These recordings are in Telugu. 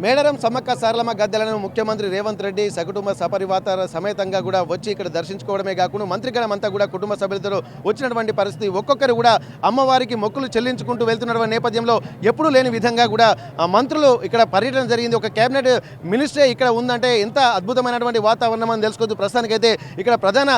మేడారం సమ్మక్క సారలమ్మ గద్దెలను ముఖ్యమంత్రి రేవంత్ రెడ్డి సకుటుంబ సపరివార సమేతంగా కూడా వచ్చి ఇక్కడ దర్శించుకోవడమే కాకుండా మంత్రిగణం అంతా కూడా కుటుంబ సభ్యులతో వచ్చినటువంటి పరిస్థితి ఒక్కొక్కరు కూడా అమ్మవారికి మొక్కులు చెల్లించుకుంటూ వెళ్తున్నటువంటి నేపథ్యంలో ఎప్పుడూ లేని విధంగా కూడా మంత్రులు ఇక్కడ పర్యటన జరిగింది. ఒక కేబినెట్ మినిస్ట్రే ఇక్కడ ఉందంటే ఎంత అద్భుతమైనటువంటి వాతావరణం అని తెలుసుకోవచ్చు. ప్రస్తుతానికైతే ఇక్కడ ప్రధాన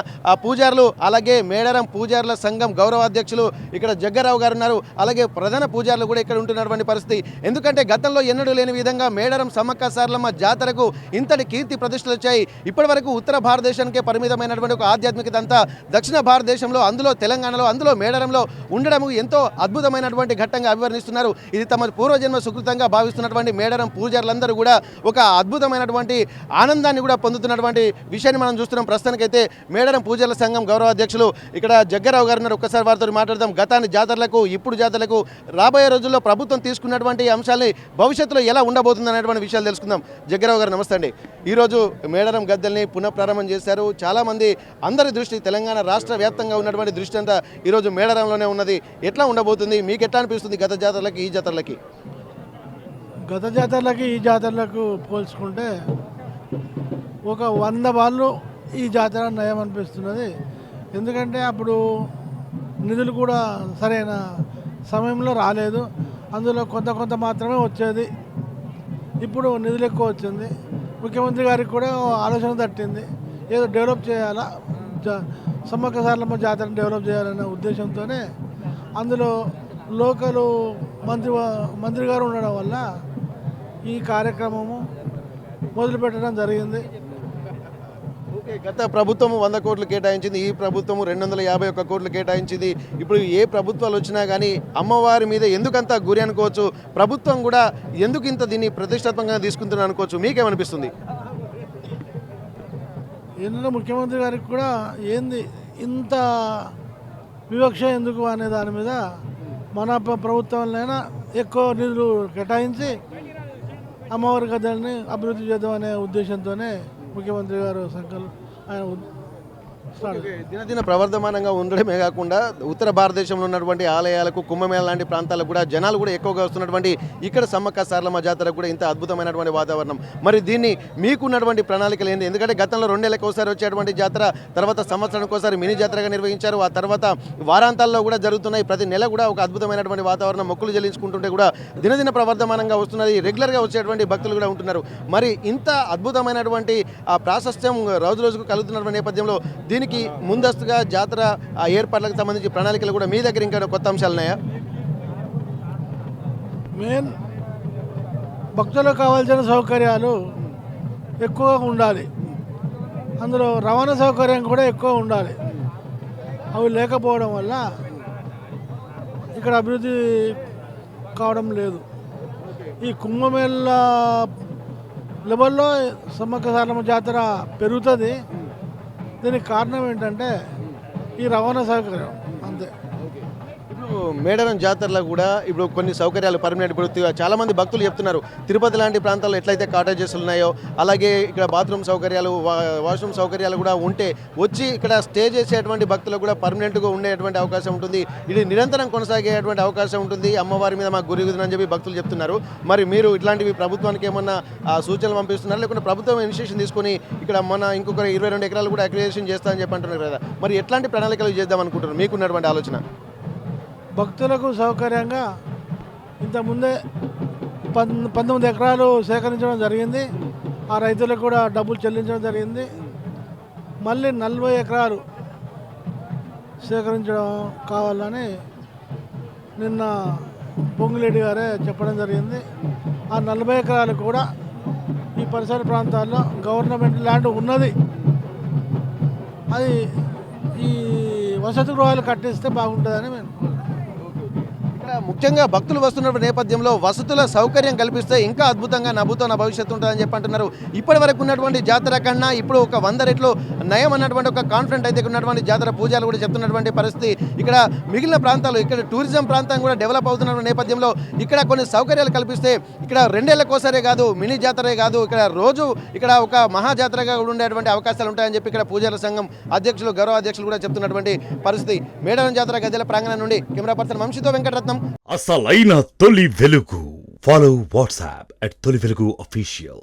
పూజారులు అలాగే మేడారం పూజారుల సంఘం గౌరవ అధ్యక్షులు ఇక్కడ జగ్గారావు గారు ఉన్నారు. అలాగే ప్రధాన పూజారులు కూడా ఇక్కడ ఉంటున్నటువంటి పరిస్థితి. ఎందుకంటే గతంలో ఎన్నడూ లేని విధంగా మేడారం సమ్మక్క సారలమ్మ జాతరకు ఇంతటి కీర్తి ప్రతిష్టలు వచ్చాయి. ఇప్పటి వరకు ఉత్తర భారతదేశానికే పరిమితమైనటువంటి ఒక ఆధ్యాత్మికత అంతా దక్షిణ భారతదేశంలో అందులో తెలంగాణలో అందులో మేడారంలో ఉండడం ఎంతో అద్భుతమైనటువంటి ఘట్టంగా అభివర్ణిస్తున్నారు. ఇది తమ పూర్వజన్మ సుకృతంగా భావిస్తున్నటువంటి మేడారం పూజారులందరూ కూడా ఒక అద్భుతమైనటువంటి ఆనందాన్ని కూడా పొందుతున్నటువంటి విషయాన్ని మనం చూస్తున్నాం. ప్రస్తుతానికైతే మేడారం పూజల సంఘం గౌరవ అధ్యక్షులు ఇక్కడ జగ్గారావు గారు ఉన్నారు. ఒక్కసారి వారితో మాట్లాడదాం. గతాన్ని జాతరలకు ఇప్పుడు జాతరలకు రాబోయే రోజుల్లో ప్రభుత్వం తీసుకున్నటువంటి అంశాలని భవిష్యత్తులో ఎలా ఉండబోతుంది అనేటువంటి విషయాలు తెలుసుకుందాం. జగ్గారావు గారు నమస్తే అండి. ఈరోజు మేడారం గద్దెల్ని పునఃప్రారంభం చేశారు. చాలామంది అందరి దృష్టి తెలంగాణ రాష్ట్ర వ్యాప్తంగా ఉన్నటువంటి దృష్టి అంతా ఈరోజు మేడారంలోనే ఉన్నది. ఎట్లా ఉండబోతుంది, మీకు ఎట్లా అనిపిస్తుంది గత జాతరలకి ఈ జాతరలకి? గత జాతరలకి ఈ జాతరలకు పోల్చుకుంటే ఒక 100 బాళ్ళు ఈ జాతర నయం అనిపిస్తున్నది. ఎందుకంటే అప్పుడు నిధులు కూడా సరైన సమయంలో రాలేదు. అందులో కొంత మాత్రమే వచ్చేది. ఇప్పుడు నిధులు ఎక్కువ వచ్చింది. ముఖ్యమంత్రి గారికి కూడా ఆలోచన తట్టింది, ఏదో డెవలప్ చేయాలా, సమ్మక్క సారలమ్మ జాతరను డెవలప్ చేయాలనే ఉద్దేశంతోనే అందులో లోకలు మంత్రి గారు ఉండడం వల్ల ఈ కార్యక్రమము మొదలుపెట్టడం జరిగింది. గత ప్రభుత్వం 100 కోట్లు కేటాయించింది, ఈ ప్రభుత్వం 251 కోట్లు కేటాయించింది. ఇప్పుడు ఏ ప్రభుత్వాలు వచ్చినా కానీ అమ్మవారి మీద ఎందుకంత గురి అనుకోవచ్చు, ప్రభుత్వం కూడా ఎందుకు ఇంత దీన్ని ప్రతిష్టాత్మకంగా తీసుకుంటున్నా అనుకోవచ్చు. మీకేమనిపిస్తుంది? ఏంటంటే ముఖ్యమంత్రి గారికి కూడా ఏంది ఇంత వివక్ష ఎందుకు అనే దాని మీద మన ప్రభుత్వంలోనైనా ఎక్కువ నిధులు కేటాయించి అమ్మవారి గద్దెల్ని అభివృద్ధి చేద్దాం అనే ఉద్దేశంతోనే ముఖ్యమంత్రి గారు సంకల్పం ఆయన దినదిన ప్రవర్ధమానంగా ఉండడమే కాకుండా ఉత్తర భారతదేశంలో ఉన్నటువంటి ఆలయాలకు కుంభమేళ లాంటి ప్రాంతాలకు కూడా జనాలు కూడా ఎక్కువగా వస్తున్నటువంటి ఇక్కడ సమ్మక్క సారలమ్మ జాతర కూడా ఇంత అద్భుతమైనటువంటి వాతావరణం. మరి దీన్ని మీకున్నటువంటి ప్రణాళికలు ఏంటి? ఎందుకంటే గతంలో 2 నెలలకు ఒకసారి వచ్చేటువంటి జాతర, తర్వాత సంవత్సరానికి ఒకసారి మినీ జాతరగా నిర్వహించారు. ఆ తర్వాత వారాంతాల్లో కూడా జరుగుతున్నాయి. ప్రతి నెల కూడా ఒక అద్భుతమైనటువంటి వాతావరణం, మొక్కులు చెల్లించుకుంటుంటే కూడా దినదిన ప్రవర్ధమానంగా వస్తున్నది. రెగ్యులర్గా వచ్చేటువంటి భక్తులు కూడా ఉంటున్నారు. మరి ఇంత అద్భుతమైనటువంటి ఆ ప్రాశస్త్యం రోజు రోజుకు కలుగుతున్నటువంటి నేపథ్యంలో దీనికి ముందస్తుగా జాతర ఏర్పాట్లకు సంబంధించి ప్రణాళికలు కూడా మీ దగ్గర ఇంకా కొత్త అంశాలు ఉన్నాయా? మెయిన్ భక్తులకు కావాల్సిన సౌకర్యాలు ఎక్కువగా ఉండాలి. అందులో రవాణా సౌకర్యం కూడా ఎక్కువ ఉండాలి. అవి లేకపోవడం వల్ల ఇక్కడ అభివృద్ధి కావడం లేదు. ఈ కుంభమేళ లెవెల్లో సమ్మక్క సారలమ్మ జాతర పెరుగుతుంది. దీనికి కారణం ఏంటంటే ఈ రవాణా సౌకర్యం అంతే. ఇప్పుడు మేడారం జాతరలో కూడా ఇప్పుడు కొన్ని సౌకర్యాలు పర్మనెంట్, ఇప్పుడు చాలామంది భక్తులు చెప్తున్నారు తిరుపతి లాంటి ప్రాంతాల్లో ఎట్లయితే కాటేజెస్ ఉన్నాయో అలాగే ఇక్కడ బాత్రూమ్ సౌకర్యాలు, వాష్రూమ్ సౌకర్యాలు కూడా ఉంటే వచ్చి ఇక్కడ స్టే చేసేటువంటి భక్తులకు కూడా పర్మనెంట్గా ఉండేటువంటి అవకాశం ఉంటుంది. ఇది నిరంతరం కొనసాగేటువంటి అవకాశం ఉంటుంది. అమ్మవారి మీద మాకు గురి కుదిరని చెప్పి భక్తులు చెప్తున్నారు. మరి మీరు ఇట్లాంటివి ప్రభుత్వానికి ఏమన్నా సూచనలు పంపిస్తున్నారు, లేకుంటే ప్రభుత్వం ఇనిషియేషన్ తీసుకొని ఇక్కడ మన ఇంకొక 22 ఎకరాలు కూడా అక్విజిషన్ చేస్తా అని చెప్పి అంటున్నారు కదా, మరి ఎట్లాంటి ప్రణాళికలు చేద్దాం అనుకుంటున్నారు? మీకున్నటువంటి ఆలోచన? భక్తులకు సౌకర్యంగా ఇంతకుముందే 19 ఎకరాలు సేకరించడం జరిగింది. ఆ రైతులకు కూడా డబ్బులు చెల్లించడం జరిగింది. మళ్ళీ 40 ఎకరాలు సేకరించడం కావాలని నిన్న పొంగులేటి గారే చెప్పడం జరిగింది. ఆ 40 ఎకరాలు కూడా ఈ పరిసర ప్రాంతాల్లో గవర్నమెంట్ ల్యాండ్ ఉన్నది. అది ఈ వసతి గృహాలు కట్టిస్తే బాగుంటుందని మేము ముఖ్యంగా భక్తులు వస్తున్న నేపథ్యంలో వసతుల సౌకర్యం కల్పిస్తే ఇంకా అద్భుతంగా నవ్వుతున్న భవిష్యత్తు ఉంటుందని చెప్పి అంటున్నారు. ఇప్పటి వరకు ఉన్నటువంటి జాతర కన్నా ఇప్పుడు ఒక 100 రెట్లు నయం అన్నటువంటి ఒక కాన్ఫిడెంట్ అయితే ఉన్నటువంటి జాతర పూజలు కూడా చెప్తున్నటువంటి పరిస్థితి. ఇక్కడ మిగిలిన ప్రాంతాలు, ఇక్కడ టూరిజం ప్రాంతం కూడా డెవలప్ అవుతున్న నేపథ్యంలో ఇక్కడ కొన్ని సౌకర్యాలు కల్పిస్తే ఇక్కడ 2 ఏళ్లకోసారే కాదు, మినీ జాతరే కాదు, ఇక్కడ రోజు ఇక్కడ ఒక మహాజాతరగా కూడా ఉండేటువంటి అవకాశాలు ఉంటాయని చెప్పి ఇక్కడ పూజల సంఘం అధ్యక్షులు, గౌరవ అధ్యక్షులు కూడా చెప్తున్నటువంటి పరిస్థితి. మేడారం జాతర గద్దెల ప్రాంగణం నుండి కెమెరా పర్సన్ వంశీతో వెంకటరత్నం. అసలైన తొలి వెలుగు Follow WhatsApp at Toli Velugu Official.